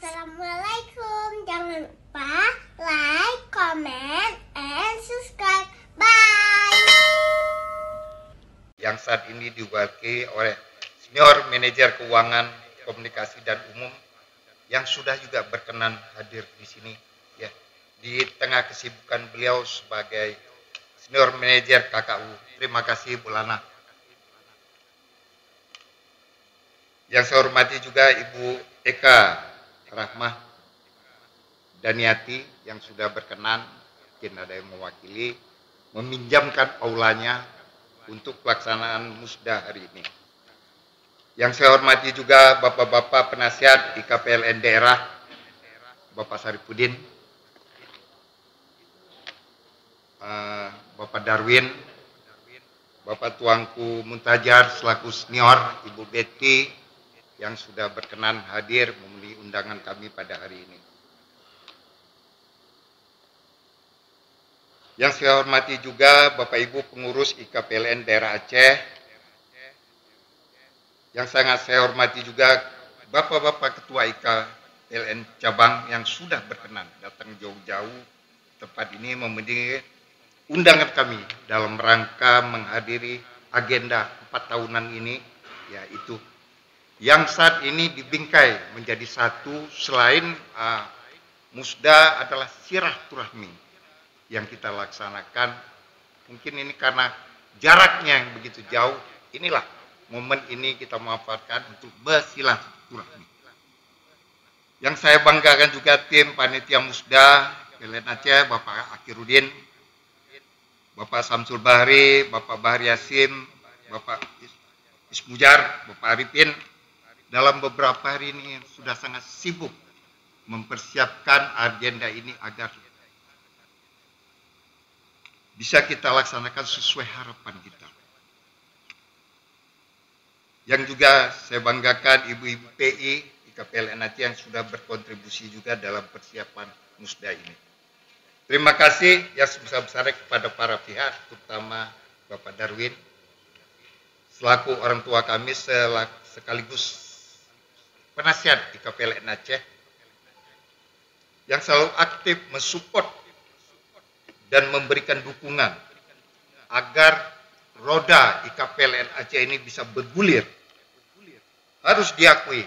Assalamualaikum. Jangan lupa like, comment, and subscribe. Bye. Yang saat ini diwakili oleh Senior Manajer Keuangan, Komunikasi dan Umum yang sudah juga berkenan hadir di sini ya. Di tengah kesibukan beliau sebagai Senior Manajer KKU. Terima kasih Bu Lana. Yang saya hormati juga Ibu Eka Rahmah Daniati yang sudah berkenan, mungkin ada yang mewakili, meminjamkan aulanya untuk pelaksanaan musda hari ini. Yang saya hormati juga Bapak-Bapak penasihat IKPLN daerah, Bapak Saripudin, Bapak Darwin, Bapak Tuanku Muntajar selaku senior, Ibu Betty yang sudah berkenan hadir memenuhi undangan kami pada hari ini. Yang saya hormati juga Bapak Ibu pengurus IKPLN daerah Aceh. Yang sangat saya hormati juga Bapak-Bapak Ketua IKPLN cabang yang sudah berkenan datang jauh-jauh tempat ini memenuhi undangan kami dalam rangka menghadiri agenda 4 tahunan ini, yaitu yang saat ini dibingkai menjadi satu selain musda adalah silaturahmi yang kita laksanakan. Mungkin ini karena jaraknya yang begitu jauh, inilah momen ini kita manfaatkan untuk bersilaturahmi. Yang saya banggakan juga tim panitia musda PLN Aceh, Bapak Akirudin, Bapak Samsul Bahri, Bapak Bahri Yasin, Bapak Ismujar, Bapak Arifin, dalam beberapa hari ini sudah sangat sibuk mempersiapkan agenda ini agar bisa kita laksanakan sesuai harapan kita. Yang juga saya banggakan ibu-ibu PI IKPLN Aceh yang sudah berkontribusi juga dalam persiapan musda ini. Terima kasih yang sebesar-besarnya kepada para pihak, terutama Bapak Darwin, selaku orang tua kami sekaligus penasihat IKPLN Aceh yang selalu aktif mensupport dan memberikan dukungan agar roda IKPLN Aceh ini bisa bergulir. Harus diakui,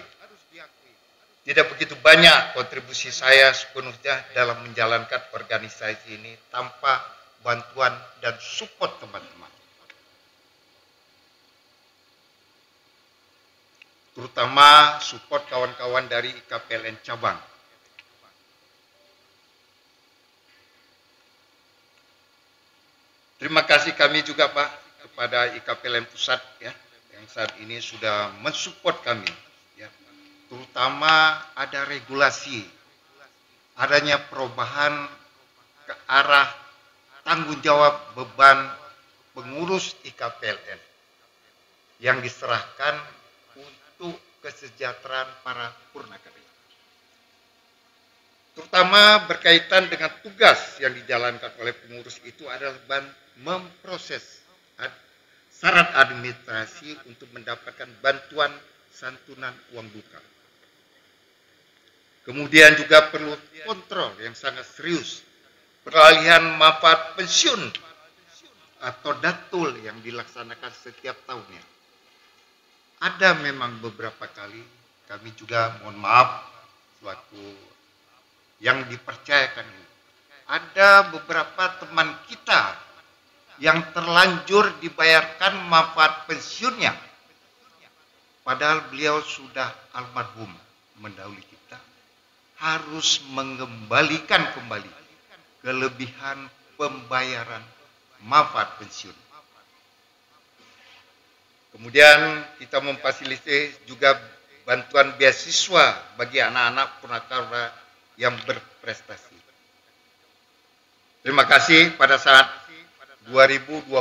tidak begitu banyak kontribusi saya sepenuhnya dalam menjalankan organisasi ini tanpa bantuan dan support teman-teman. Terutama support kawan-kawan dari IKPLN cabang. Terima kasih kami juga Pak kepada IKPLN pusat ya, yang saat ini sudah mensupport kami ya. Terutama ada regulasi, adanya perubahan ke arah tanggung jawab beban pengurus IKPLN yang diserahkan untuk kesejahteraan para purnakarya. Terutama berkaitan dengan tugas yang dijalankan oleh pengurus itu adalah memproses syarat administrasi untuk mendapatkan bantuan santunan uang duka. Kemudian juga perlu kontrol yang sangat serius peralihan manfaat pensiun atau datul yang dilaksanakan setiap tahunnya. Ada memang beberapa kali kami juga mohon maaf selaku yang dipercayakan ini. Ada beberapa teman kita yang terlanjur dibayarkan manfaat pensiunnya. Padahal beliau sudah almarhum mendahului kita. Harus mengembalikan kembali kelebihan pembayaran manfaat pensiun. Kemudian kita memfasilitasi juga bantuan beasiswa bagi anak-anak purnakarya yang berprestasi. Terima kasih pada saat 2022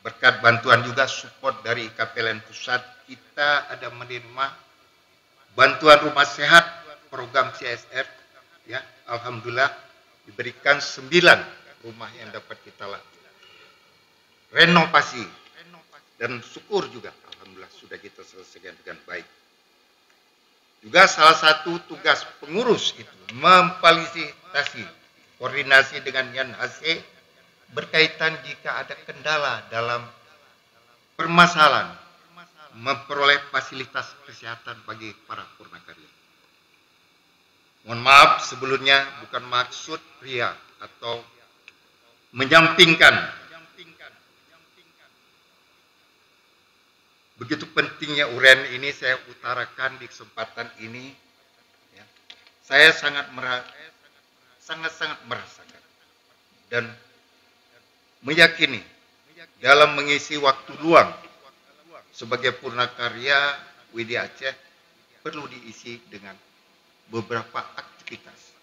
berkat bantuan juga support dari IKPLN pusat, kita ada menerima bantuan rumah sehat program CSR ya. Alhamdulillah diberikan 9 rumah yang dapat kita lakukan renovasi. Dan syukur juga, alhamdulillah sudah kita selesaikan dengan baik. Juga salah satu tugas pengurus itu memfasilitasi koordinasi dengan YANHC berkaitan jika ada kendala dalam permasalahan memperoleh fasilitas kesehatan bagi para purnakarya. Mohon maaf sebelumnya, bukan maksud ria atau menyampingkan begitu pentingnya urean ini saya utarakan di kesempatan ini. Ya. Saya sangat merasakan dan meyakini dalam mengisi waktu luang sebagai purnakarya WD Aceh perlu diisi dengan beberapa aktivitas.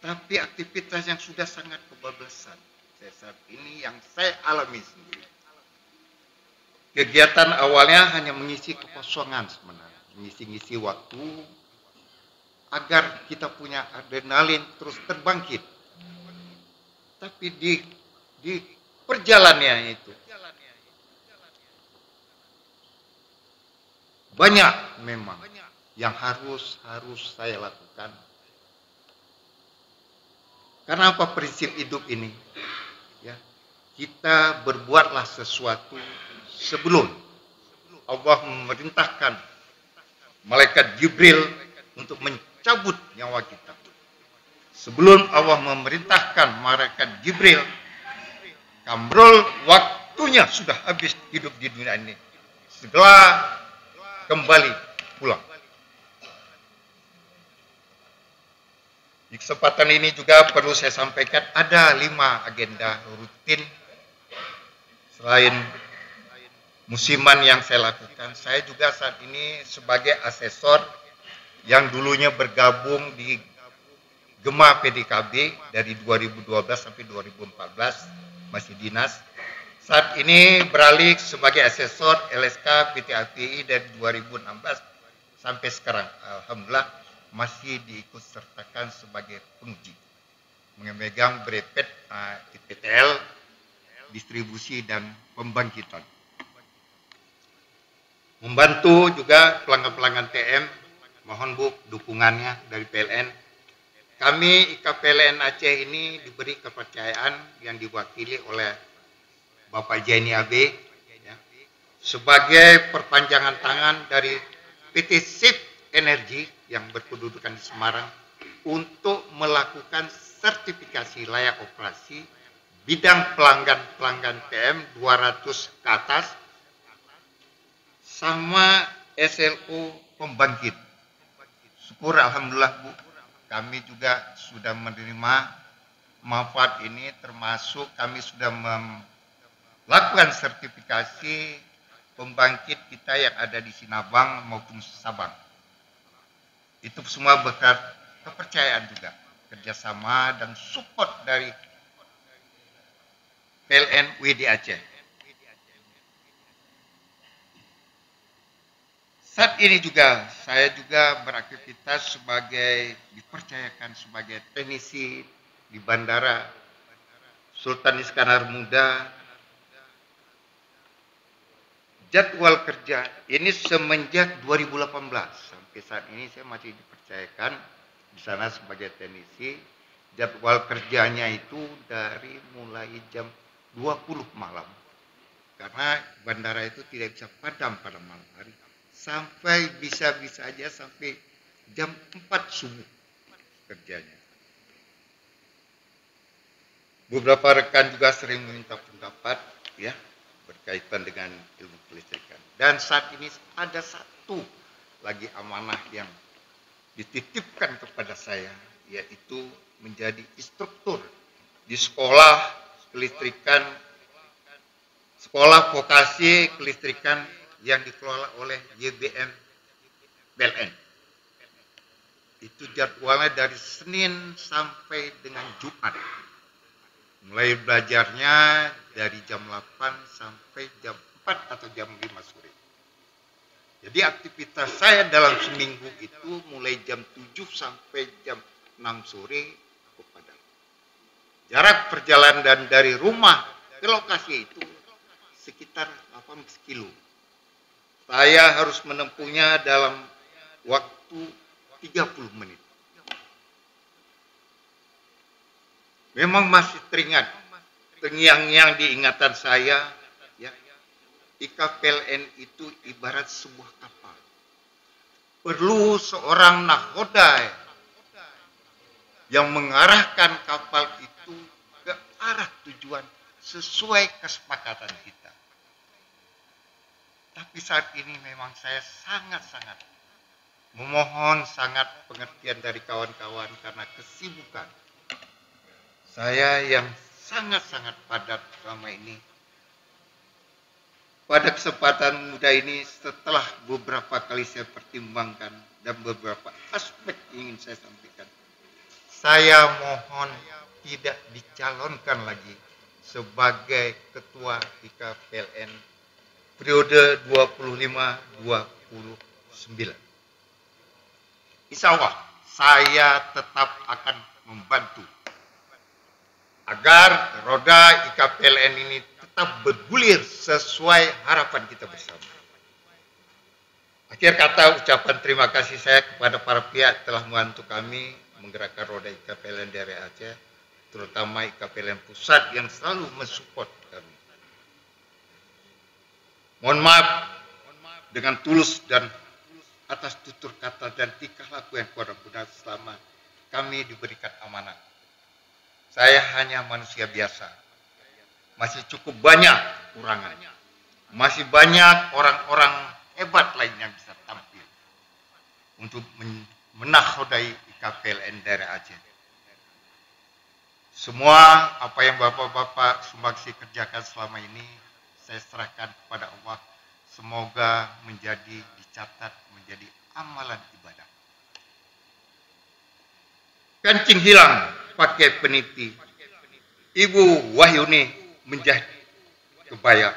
Tapi aktivitas yang sudah sangat kebablasan saat ini yang saya alami sendiri. Kegiatan awalnya hanya mengisi kekosongan sebenarnya, mengisi waktu agar kita punya adrenalin terus terbangkit. Tapi di perjalanannya itu banyak memang yang harus saya lakukan. Karena apa prinsip hidup ini? Ya, kita berbuatlah sesuatu sebelum Allah memerintahkan malaikat Jibril untuk mencabut nyawa kita. Sebelum Allah memerintahkan malaikat Jibril, kamrul waktunya sudah habis hidup di dunia ini. Segera kembali pulang. Di kesempatan ini juga perlu saya sampaikan ada 5 agenda rutin selain musiman yang saya lakukan. Saya juga saat ini sebagai asesor yang dulunya bergabung di Gema PDKB dari 2012 sampai 2014 masih dinas. Saat ini beralih sebagai asesor LSK PT API dari 2016 sampai sekarang. Alhamdulillah masih diikut sertakan sebagai penguji. Memegang brepet IPTL, distribusi dan pembangkitan. Membantu juga pelanggan-pelanggan TM, mohon Bu dukungannya dari PLN. Kami IKPLN Aceh ini diberi kepercayaan yang diwakili oleh Bapak Jaini AB ya, sebagai perpanjangan tangan dari PT Sip Energi yang berkedudukan di Semarang untuk melakukan sertifikasi layak operasi bidang pelanggan TM 200 ke atas sama SLO pembangkit. Syukur alhamdulillah Bu, kami juga sudah menerima manfaat ini, termasuk kami sudah melakukan sertifikasi pembangkit kita yang ada di Sinabang maupun Sabang. Itu semua berkat kepercayaan juga, kerjasama dan support dari PLN WD Aceh. Saat ini juga saya juga beraktivitas dipercayakan sebagai teknisi di Bandara Sultan Iskandar Muda. Jadwal kerja ini semenjak 2018 sampai saat ini saya masih dipercayakan di sana sebagai teknisi. Jadwal kerjanya itu dari mulai jam 20 malam karena bandara itu tidak bisa padam pada malam hari. Sampai bisa-bisa aja sampai jam 4 subuh kerjanya. Beberapa rekan juga sering meminta pendapat ya berkaitan dengan ilmu kelistrikan. Dan saat ini ada satu lagi amanah yang dititipkan kepada saya, yaitu menjadi instruktur di sekolah kelistrikan, sekolah vokasi kelistrikan yang dikelola oleh YBM PLN. Itu jadwalnya dari Senin sampai dengan Jumat. Mulai belajarnya dari jam 8 sampai jam 4 atau jam 5 sore. Jadi aktivitas saya dalam seminggu itu mulai jam 7 sampai jam 6 sore ke Padang. Jarak perjalanan dari rumah ke lokasi itu sekitar 18 kilo. Saya harus menempuhnya dalam waktu 30 menit. Memang masih teringat, terngiang-ngiang di ingatan saya, ya, IKPLN itu ibarat sebuah kapal. Perlu seorang nahoda yang mengarahkan kapal itu ke arah tujuan sesuai kesepakatan kita. Tapi saat ini memang saya sangat-sangat memohon sangat pengertian dari kawan-kawan karena kesibukan saya yang sangat-sangat padat selama ini. Pada kesempatan muda ini, setelah beberapa kali saya pertimbangkan dan beberapa aspek ingin saya sampaikan, saya mohon tidak dicalonkan lagi sebagai Ketua IKPLN periode 25-29. Insya Allah saya tetap akan membantu agar roda IKPLN ini tetap bergulir sesuai harapan kita bersama. Akhir kata, ucapan terima kasih saya kepada para pihak telah membantu kami menggerakkan roda IKPLN dari Aceh, terutama IKPLN Pusat yang selalu mensupport kami. Mohon maaf dengan tulus dan atas tutur kata dan tingkah laku yang kurang benar selama kami diberikan amanah. Saya hanya manusia biasa. Masih cukup banyak kurangan. Masih banyak orang-orang hebat lain yang bisa tampil untuk menakodai IKPLN daerah Aceh. Semua apa yang bapak-bapak Sumbangsi kerjakan selama ini, saya serahkan kepada Allah. Semoga menjadi dicatat menjadi amalan ibadah. Kancing hilang pakai peniti. Ibu Wahyuni menjadi kebaya.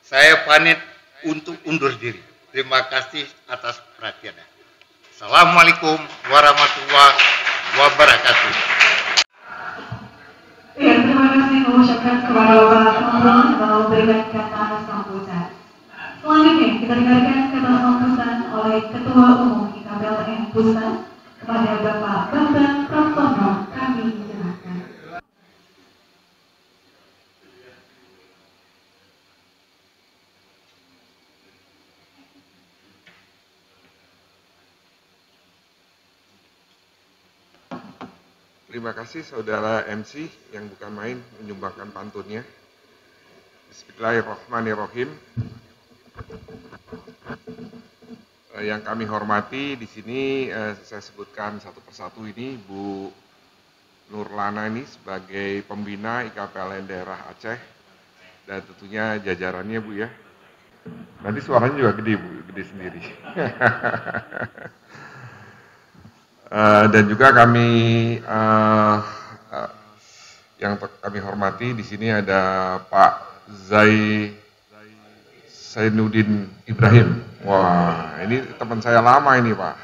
Saya pamit untuk undur diri. Terima kasih atas perhatiannya. Assalamualaikum warahmatullahi wabarakatuh. Ya, terima kasih mengucapkan kepada Bapak Pemron dan memberikan kata sambutan. Selanjutnya kita dengarkan kata sambutan oleh Ketua Umum IKPLN Pusat kepada Bapak Bambang Praptono. Kami silakan. Terima kasih saudara MC yang bukan main menyumbangkan pantunnya. Bismillahirrahmanirrahim. Yang kami hormati di sini saya sebutkan satu persatu ini Bu Nurlana ini sebagai pembina IKPLN daerah Aceh dan tentunya jajarannya Bu ya. Nanti suaranya juga gede Bu, gede sendiri. Dan juga kami yang kami hormati di sini ada Pak Zainuddin Ibrahim. Wah, ini teman saya lama ini Pak.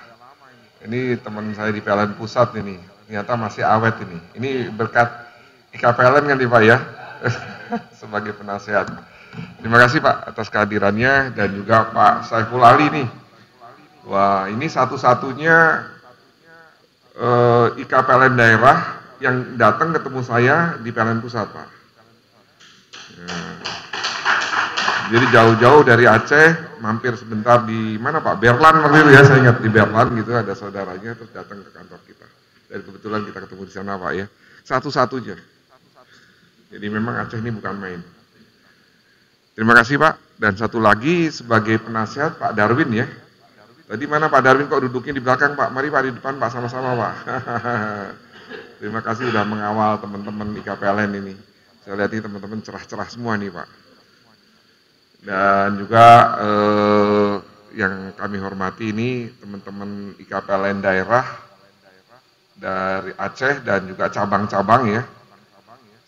Ini teman saya di PLN Pusat ini. Ternyata masih awet ini. Ini berkat IKPLN kan nih Pak ya, sebagai penasehat. Terima kasih Pak atas kehadirannya dan juga Pak Saiful Ali nih. Wah, ini satu-satunya IKPLN daerah yang datang ketemu saya di PLN Pusat Pak. Jadi jauh-jauh dari Aceh, mampir sebentar di mana Pak? Berlan waktu itu ya, saya ingat di Berlan gitu ada saudaranya terus datang ke kantor kita. Dan kebetulan kita ketemu di sana Pak ya. Satu-satunya. Jadi memang Aceh ini bukan main. Terima kasih Pak. Dan satu lagi sebagai penasihat Pak Darwin ya. Tadi mana Pak Darwin kok duduknya di belakang Pak? Mari Pak di depan Pak sama-sama Pak. Terima kasih sudah mengawal teman-teman IKPLN ini. Saya lihat ini teman-teman cerah-cerah semua nih Pak. Dan juga yang kami hormati ini teman-teman IKPLN daerah dari Aceh dan juga cabang-cabang ya.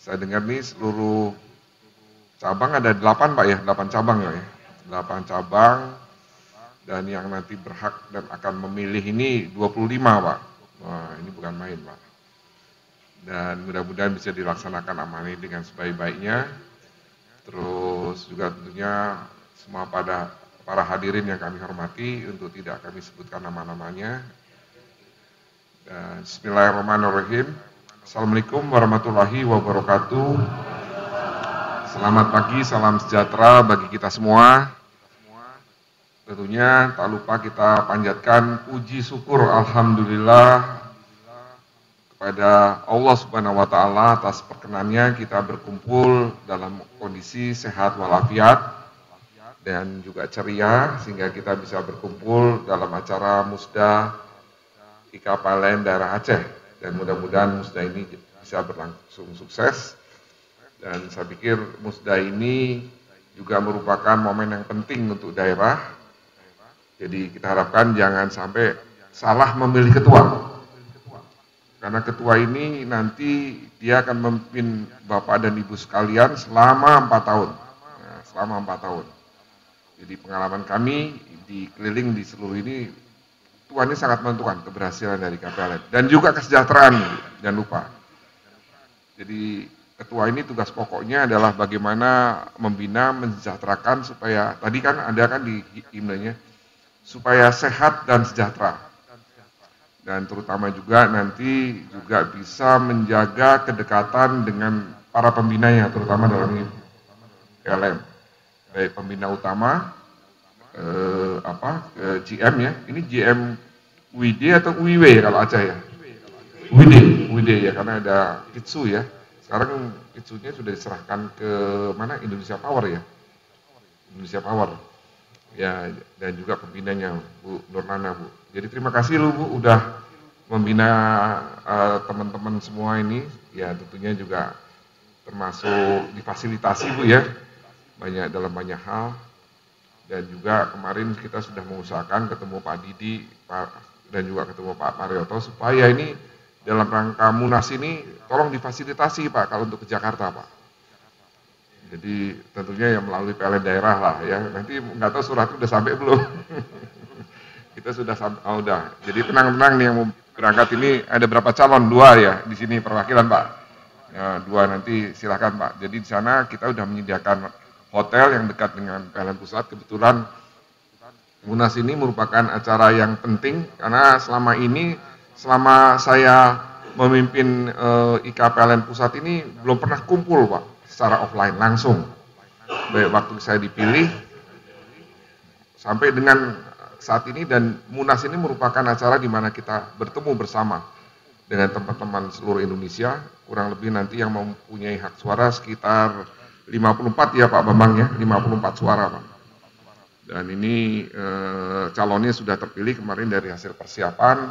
Saya dengar nih seluruh cabang ada 8 Pak ya, 8 cabang ya. 8 cabang dan yang nanti berhak dan akan memilih ini 25 Pak. Wah ini bukan main Pak. Dan mudah-mudahan bisa dilaksanakan amanah dengan sebaik-baiknya. Terus juga tentunya semua pada para hadirin yang kami hormati, untuk tidak kami sebutkan nama-namanya. Bismillahirrahmanirrahim. Assalamualaikum warahmatullahi wabarakatuh. Selamat pagi, salam sejahtera bagi kita semua. Tentunya tak lupa kita panjatkan puji syukur alhamdulillah kepada Allah Subhanahu wa taala atas perkenannya kita berkumpul dalam kondisi sehat walafiat dan juga ceria, sehingga kita bisa berkumpul dalam acara Musda IKPLN daerah Aceh, dan mudah-mudahan Musda ini bisa berlangsung sukses. Dan saya pikir Musda ini juga merupakan momen yang penting untuk daerah. Jadi kita harapkan jangan sampai salah memilih ketua. Karena ketua ini nanti dia akan memimpin Bapak dan Ibu sekalian selama 4 tahun. Nah, selama 4 tahun. Jadi pengalaman kami di keliling di seluruh ini, ketua ini sangat menentukan keberhasilan dari KPLN. Dan juga kesejahteraan, jangan lupa. Jadi ketua ini tugas pokoknya adalah bagaimana membina, mensejahterakan supaya, tadi kan ada kan di himnenya, supaya sehat dan sejahtera. Dan terutama juga nanti juga bisa menjaga kedekatan dengan para pembinanya, terutama dalam ini PLN. Baik pembina utama, GM ya, ini GM WD atau UIW kalau Aceh ya? WD ya, karena ada Kitsu ya. Sekarang Kitsunya sudah diserahkan ke mana? Indonesia Power ya? Indonesia Power. Ya, dan juga pembinanya Bu Nurnana, Bu. Jadi terima kasih lu Bu udah membina teman-teman semua ini. Ya tentunya juga termasuk difasilitasi Bu ya, dalam banyak hal. Dan juga kemarin kita sudah mengusahakan ketemu Pak Didi dan juga ketemu Pak Marioto supaya ini dalam rangka Munas ini tolong difasilitasi Pak kalau untuk ke Jakarta Pak. Jadi tentunya yang melalui PLN daerah lah ya. Nanti nggak tahu suratnya udah sampai belum. Kita sudah sampai, udah. Jadi tenang-tenang nih yang mau berangkat ini ada berapa calon? 2 ya di sini perwakilan Pak. Ya, 2 nanti silakan Pak. Jadi di sana kita udah menyediakan hotel yang dekat dengan PLN Pusat. Kebetulan Munas ini merupakan acara yang penting karena selama saya memimpin IKPLN Pusat ini belum pernah kumpul Pak. Secara offline langsung, baik waktu saya dipilih sampai dengan saat ini, dan Munas ini merupakan acara di mana kita bertemu bersama dengan teman-teman seluruh Indonesia, kurang lebih nanti yang mempunyai hak suara sekitar 54 ya Pak Bambang ya, 54 suara Pak. Dan ini calonnya sudah terpilih kemarin dari hasil persiapan,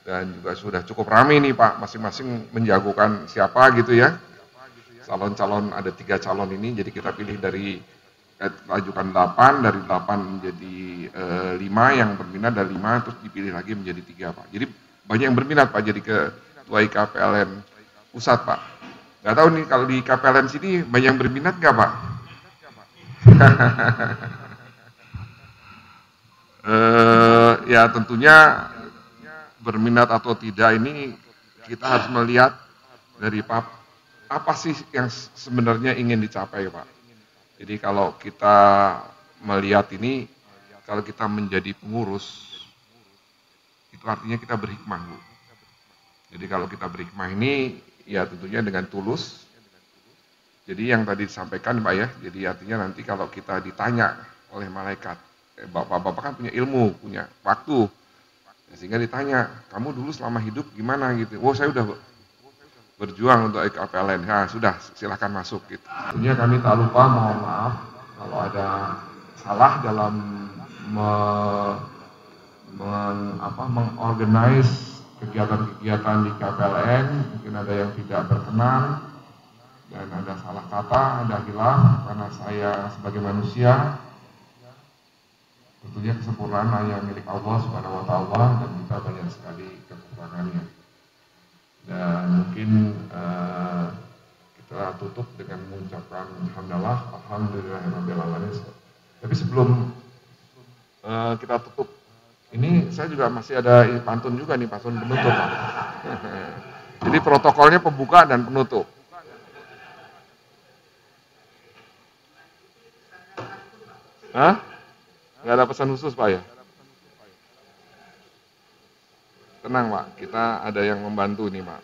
dan juga sudah cukup ramai nih Pak, masing-masing menjagokan siapa gitu ya. Calon-calon ada 3 calon ini, jadi kita pilih dari ajukan 8, dari 8 menjadi 5 yang berminat, dari 5 terus dipilih lagi menjadi 3 Pak. Jadi banyak yang berminat Pak jadi ketua IKPLN Pusat Pak. Gak tahu nih kalau di IKPLN sini banyak yang berminat gak Pak? Ya tentunya berminat atau tidak ini kita harus melihat dari apa sih yang sebenarnya ingin dicapai Pak. Jadi kalau kita melihat ini, kalau kita menjadi pengurus, itu artinya kita berhikmah Bu. Jadi kalau kita berhikmah ini, ya tentunya dengan tulus. Jadi yang tadi disampaikan Pak ya, jadi artinya nanti kalau kita ditanya oleh malaikat, Bapak-bapak kan punya ilmu, punya waktu, sehingga ditanya, kamu dulu selama hidup gimana gitu. Oh saya udah berjuang untuk IKPLN, ya sudah silahkan masuk gitu. Tentunya kami tak lupa mohon maaf kalau ada salah dalam mengorganize kegiatan-kegiatan di KPLN, mungkin ada yang tidak berkenan dan ada salah kata, ada hilaf, karena saya sebagai manusia tentunya kesempurnaan hanya milik Allah Subhanahu wa taala dan kita banyak sekali kekurangannya. Dan mungkin kita tutup dengan mengucapkan alhamdulillahirabbil alamin. Tapi sebelum kita tutup ini, saya juga masih ada pantun juga nih, pantun penutup. Jadi protokolnya pembuka dan penutup. Hah? Nggak ada pesan khusus Pak ya? Tenang Pak, kita ada yang membantu nih Pak.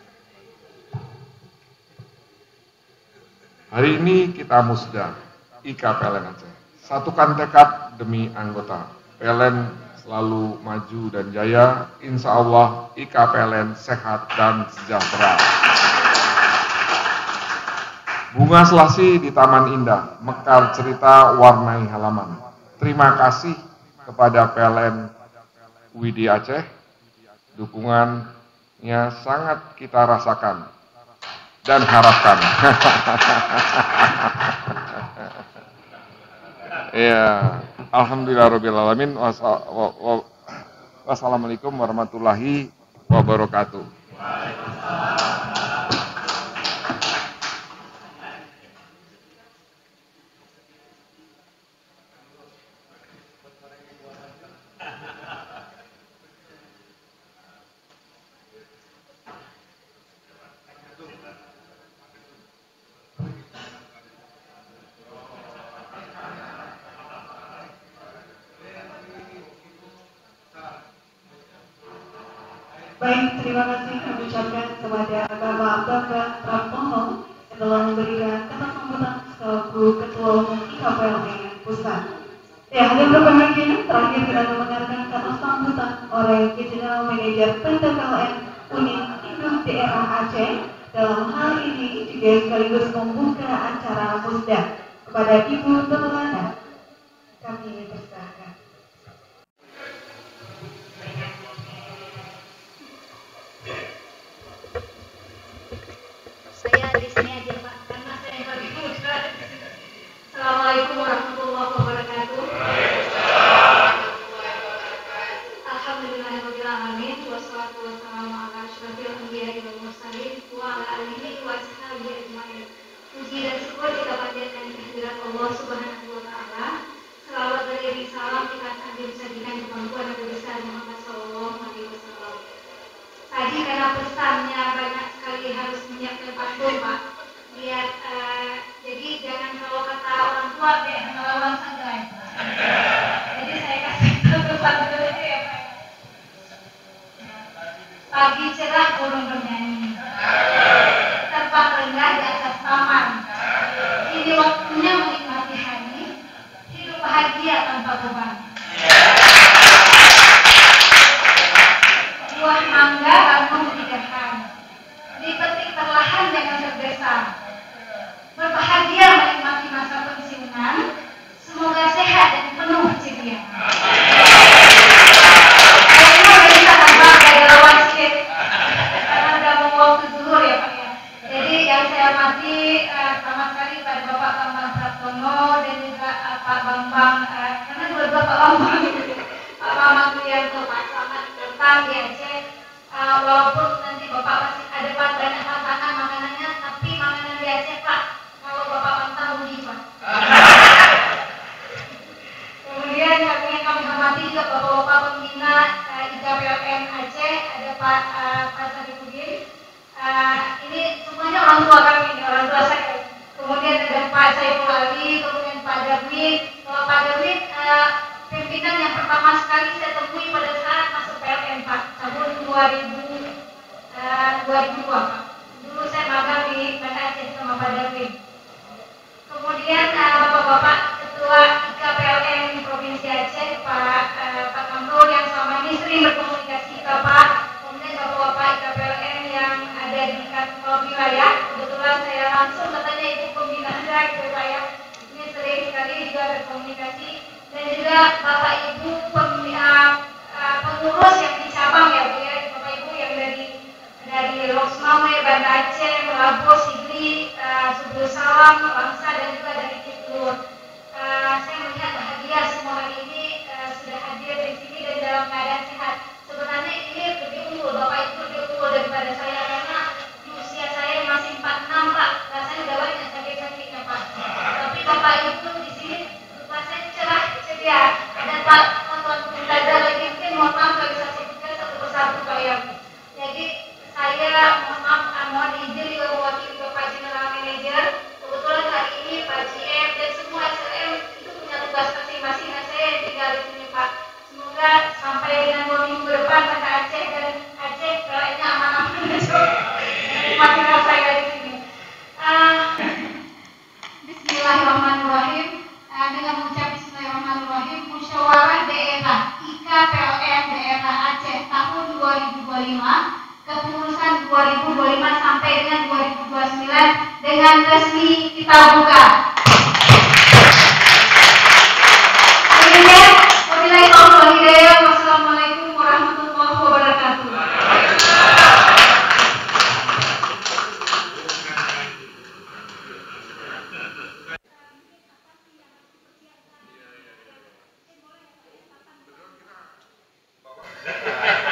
Hari ini kita musda IKA PLN Aceh. Satukan tekad demi anggota. PLN selalu maju dan jaya. Insya Allah IKA PLN sehat dan sejahtera. Bunga selasi di Taman Indah, mekar cerita warnai halaman. Terima kasih kepada PLN WIDI Aceh. Dukungannya sangat kita rasakan dan harapkan. Ya, alhamdulillahirobbilalamin. Wassalamualaikum warahmatullahi wabarakatuh. Baik, terima kasih kami ucapkan kepada Bapak Bangga Pratono yang telah memberikan kata sambutan selaku Ketua Umum IKPLN Pusat. Ya, hadir berbahagia, terakhir kita akan mendengarkan kata sambutan oleh General Manager PT PLN Unit Induk Daerah Aceh. Dalam hal ini juga sekaligus membuka acara musda kepada Ibu Terlana. Kami persilahkan. Saya di sini aja Pak, karena saya yang paling muda. Assalamualaikum warahmatullahi wabarakatuh. Alhamdulillahirobbilalamin. Wassalatu wassalamu ala asyrofil anbiya'i wal mursalin wa ala alihi wa ashabihi ajmain. Puji dan syukur kita panjatkan kehadirat Allah Subhanahu wa taala. Selawat dan salam kita sambil sajikan kemampuan Nabi besar Muhammad sallallahu alaihi wasallam. Tadi karena pesannya banyak sekali harus menyiapkan pantun Pak. Biar jadi jangan kalau kata orang tua biar ngelawan saja. Jadi saya kasih satu pantun aja ya Pak. Pagi cerah burung bernyanyi, terbang rendah di atas taman. Ini waktunya menikmati hari, hidup bahagia tanpa beban. Buah mangga bangun di depan, dipetik perlahan jangan tergesa. Berbahagia menikmati masa pensiunan, semoga sehat dan penuh ceria. Kayaknya udah bisa tambah dari lawan sedikit, karena udah mau waktu zuhur ya Pak ya. Jadi yang saya hormati pertama sekali pada Bapak Bambang Pratono dan juga Pak Bambang, karena dua-dua Pak Bambang, Pak Bambang Prianto, Pak selamat datang di Aceh. Walaupun nanti Bapak masih ada Pak banyak tantangan makanannya, tapi makanan di Aceh Pak, kalau Bapak pantang rugi Pak. Kemudian yang kami hormati juga Bapak-Bapak pembina IKPLN Aceh, ada Pak Sarifudin. Ini semuanya orang tua kami, orang tua saya. Kemudian ada Pak Saiful Ali, kemudian Pak Darwin. Kalau Pak Darwin pimpinan yang pertama sekali saya temui pada saat masuk PLN Pak, tahun 2002 Pak. Dulu saya magang di Banda Aceh sama Pak Darwin. Kemudian Bapak-Bapak Ketua IKPLN Provinsi Aceh, Pak Kamrul yang selama ini sering berkomunikasi ke Pak. Kemudian Bapak-Bapak IKPLN yang ada di kantor wilayah. Kebetulan saya langsung katanya Ibu Pembina saya gitu Pak ya. Ini sering sekali juga berkomunikasi. Dan juga Bapak Ibu pengurus yang di cabang ya Bu ya, Bapak Ibu yang dari Loksmawe, Banda Aceh, Melabu, Sigli, Subul Salam, Bangsa dan juga dari Citur. Saya melihat bahagia semua hari ini sudah hadir di sini dan dalam keadaan sehat. Sebenarnya ini lebih unggul, Bapak Ibu lebih unggul daripada saya karena di usia saya masih 46 Pak, rasanya udah banyak sakit-sakitnya Pak. Tapi Bapak Ibu di sini rasanya cerah, ceria. Ada Pak tonton belajar lagi mungkin mohon maaf nggak bisa sebutkan satu persatu Pak ya. Jadi saya mohon maaf, mohon izin juga mewakili Bapak General Manager. Kebetulan hari ini Pak Cie dengan resmi kita buka. Wassalamualaikum warahmatullahi wabarakatuh.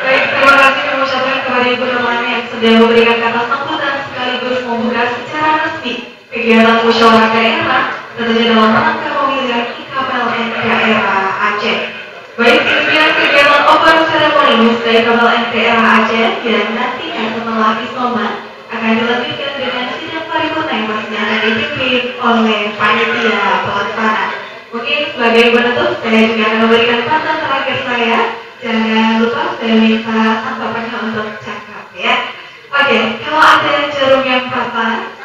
Baik, terima kasih mengucapkan kepada Ibu Romani yang sudah memberikan kata sambutan sekaligus membuka secara resmi kegiatan musyawarah daerah tentunya dalam rangka pemilihan IKPLN daerah Aceh. Baik, demikian kegiatan open ceremony Musda IKPLN daerah Aceh yang nantinya setelah isoma akan dilanjutkan dengan sidang paripurna yang pastinya akan dipimpin oleh panitia pelaksana. Mungkin sebagai penutup saya juga akan memberikan pantun terakhir saya. Jangan lupa saya minta sang bapaknya untuk cakap ya. Oke, kalau ada jarum yang patah,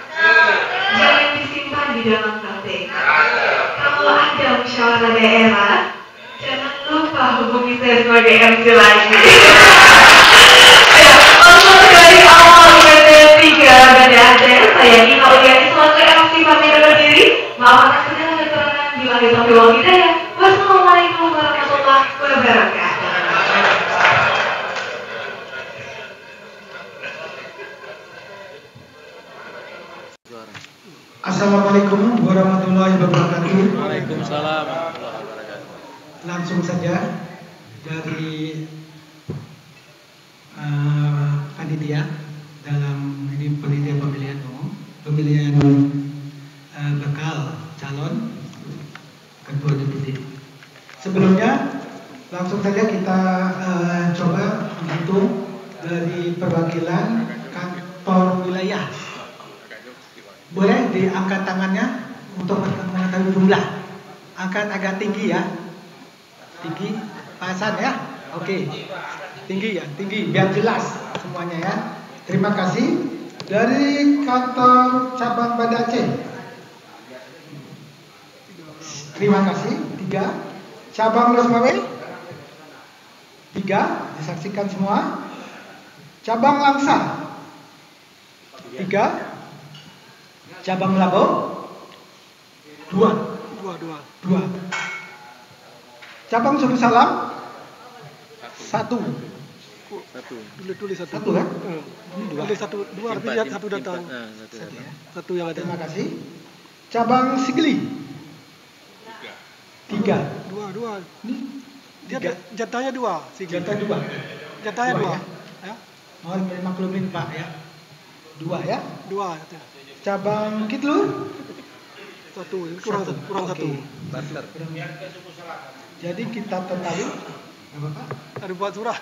jangan disimpan di dalam hati. Kalau ada musyawarah daerah, jangan lupa hubungi saya sebagai MC lagi. Ya, langsung dari awal IPT 3 Banda Aceh, saya Ina Uliani selaku MC pamit undur diri. Maaf atas segala kekurangan, bila taufiq wal hidayah. Wassalamualaikum warahmatullahi wabarakatuh. Assalamualaikum warahmatullahi wabarakatuh. Waalaikumsalam warahmatullahi wabarakatuh. Langsung saja dari panitia dalam ini panitia pemilihan umum, pemilihan bakal calon ketua DPD. Sebelumnya langsung saja kita coba menghitung dari perwakilan kantor wilayah. Boleh diangkat tangannya untuk mengetahui jumlah. Angkat agak tinggi ya. Tinggi, Pak Hasan ya. Oke. Tinggi ya, tinggi biar jelas semuanya ya. Terima kasih. Dari kantor cabang Banda Aceh. Terima kasih. 3. Cabang Losmawe. 3. Disaksikan semua. Cabang Langsa. 3. Cabang Labau 2. Cabang Sulu Salam 1. Tulis satu. 1 kan? Tulis satu, dua artinya satu datang. Satu yang ada. Terima kasih. Cabang Sigli 3. Dua. Ini Dia 3. jatahnya dua. Jatah 2. Jatahnya dua. Ya. Mohon maklumin Pak ya. 2 ya. Dua. Cabang Kitlur Satu. Kurang satu. Kurang. Jadi kita totalin berapa Pak? Ada buat surat.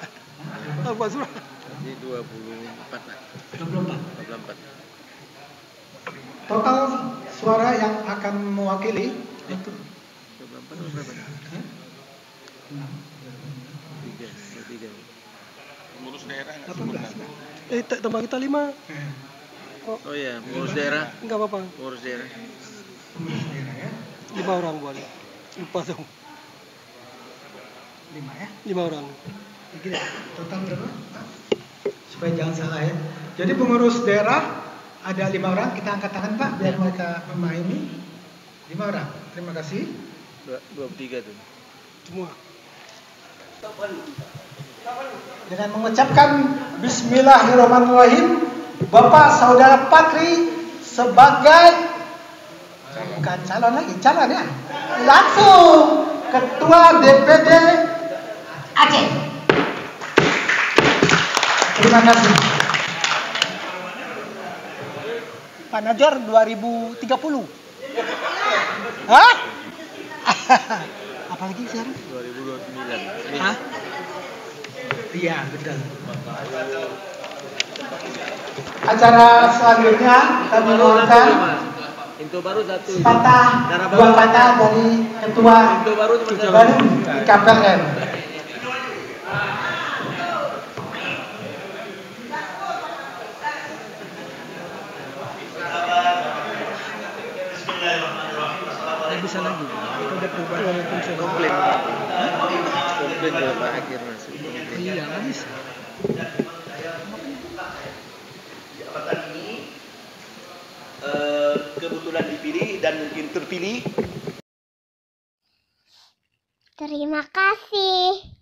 Ada buat surat. Jadi 24 lah. 24. 24. Total suara yang akan mewakili itu 24 atau berapa? 3. Pengurus daerah 18. Tambah kita 5. Oh iya, pengurus daerah. Enggak apa-apa. Pengurus daerah. Pengurus daerah ya. 5 orang boleh. Lupa dong. 5 ya. 5 orang. Gini, total berapa? Pak? Supaya jangan salah ya. Jadi pengurus daerah ada 5 orang. Kita angkat tangan Pak biar mereka memahami. 5 orang. Terima kasih. 23 tuh. Semua. Dengan mengucapkan Bismillahirrahmanirrahim, Bapak Saudara Patri sebagai bukan calon lagi, calon ya, langsung Ketua DPD Aceh. Terima kasih. Pak Najor 2030. Hah? Apalagi sekarang? 2029. Hah? Iya, betul. Acara selanjutnya kami lakukan Itu baru satu. dua patah dari ketua baru di KPLN. Bisa lagi. Kita udah perubahan Komplit juga Pak akhir masuk. Iya, nggak bisa. kebetulan dipilih dan mungkin terpilih. Terima kasih.